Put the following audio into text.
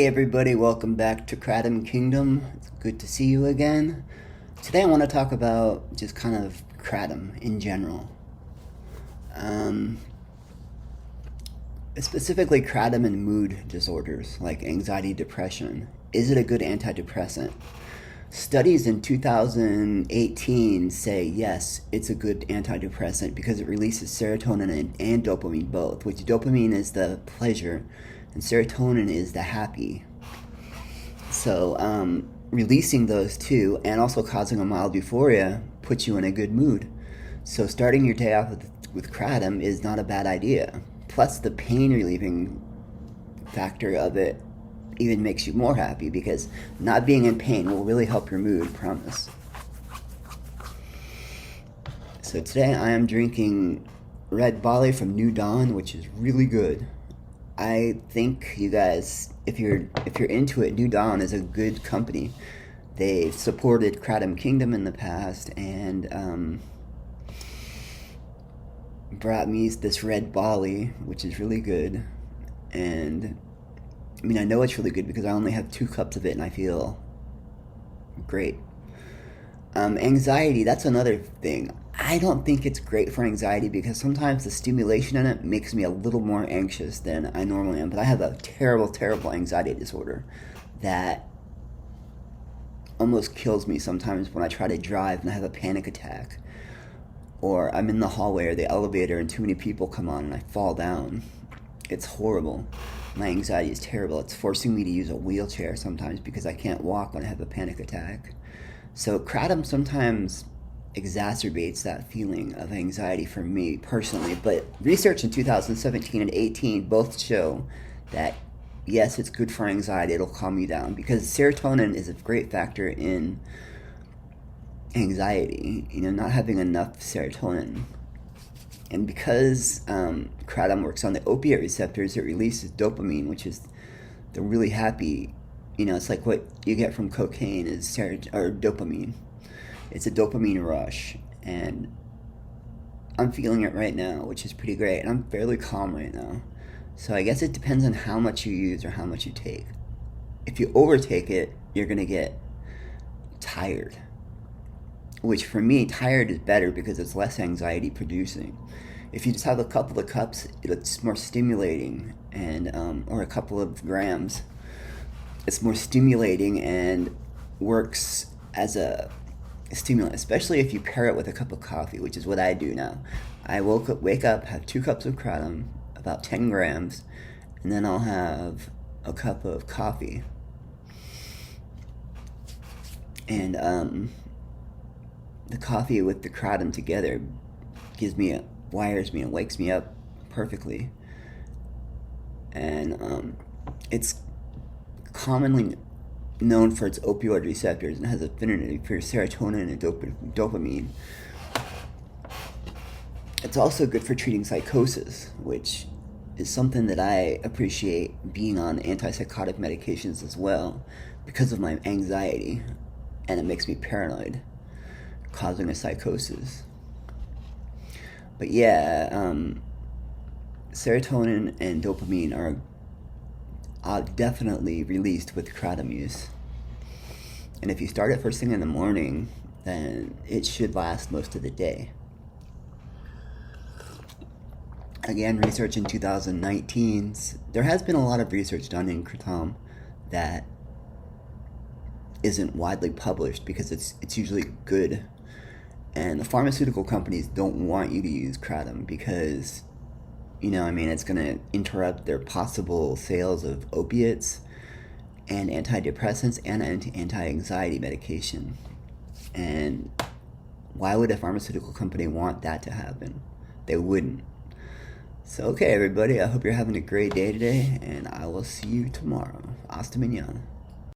everybody, welcome back to Kratom Kingdom. It's good to see you again. Today I want to talk about just kind of Kratom in general. Um, Specifically Kratom and mood disorders like anxiety, depression. Is it a good antidepressant? Studies in 2018 say yes, it's a good antidepressant because it releases serotonin and dopamine both, which dopamine is the pleasure and serotonin is the happy. So, releasing those two and also causing a mild euphoria puts you in a good mood. So, starting your day off with kratom is not a bad idea. Plus, the pain relieving factor of it even makes you more happy because not being in pain will really help your mood, promise. So, today I am drinking Red Bali from New Dawn, which is really good. I think you guys, if you're into it, New Dawn is a good company. They've supported Kratom Kingdom in the past and brought me this Red Bali, which is really good. And I mean, I know it's really good because I only have 2 cups of it and I feel great. Anxiety, that's another thing. I don't think it's great for anxiety because sometimes the stimulation in it makes me a little more anxious than I normally am. But I have a terrible, terrible anxiety disorder that almost kills me sometimes when I try to drive and I have a panic attack. Or I'm in the hallway or the elevator and too many people come on and I fall down. It's horrible. My anxiety is terrible. It's forcing me to use a wheelchair sometimes because I can't walk when I have a panic attack. So kratom sometimes exacerbates that feeling of anxiety for me personally. But research in 2017 and 18 both show that yes, it's good for anxiety. It'll calm you down because serotonin is a great factor in anxiety. You know, not having enough serotonin. And because kratom works on the opiate receptors, it releases dopamine, which is the really happy. You know, it's like what you get from cocaine is or dopamine. It's a dopamine rush, and I'm feeling it right now, which is pretty great. And I'm fairly calm right now. So I guess it depends on how much you use or how much you take. If you overtake it, you're gonna get tired. Which for me, tired is better because it's less anxiety producing. If you just have a couple of cups, it's more stimulating, and or a couple of grams. It's more stimulating and works as a stimulant, especially if you pair it with a cup of coffee, which is what I do now. I wake up, have 2 cups of kratom, about 10 grams, and then I'll have a cup of coffee. And the coffee with the kratom together wires me and wakes me up perfectly. And it's commonly known for its opioid receptors and has affinity for serotonin and dopamine. It's also good for treating psychosis, which is something that I appreciate being on antipsychotic medications as well because of my anxiety, and it makes me paranoid, causing a psychosis. But yeah, serotonin and dopamine are definitely released with kratom use. And if you start it first thing in the morning, then it should last most of the day. Again, research in 2019, there has been a lot of research done in kratom that isn't widely published because it's usually good. And the pharmaceutical companies don't want you to use kratom because, you know, I mean, it's going to interrupt their possible sales of opiates and antidepressants and anti-anxiety medication. And why would a pharmaceutical company want that to happen? They wouldn't. So, okay, everybody, I hope you're having a great day today, and I will see you tomorrow. Hasta mañana.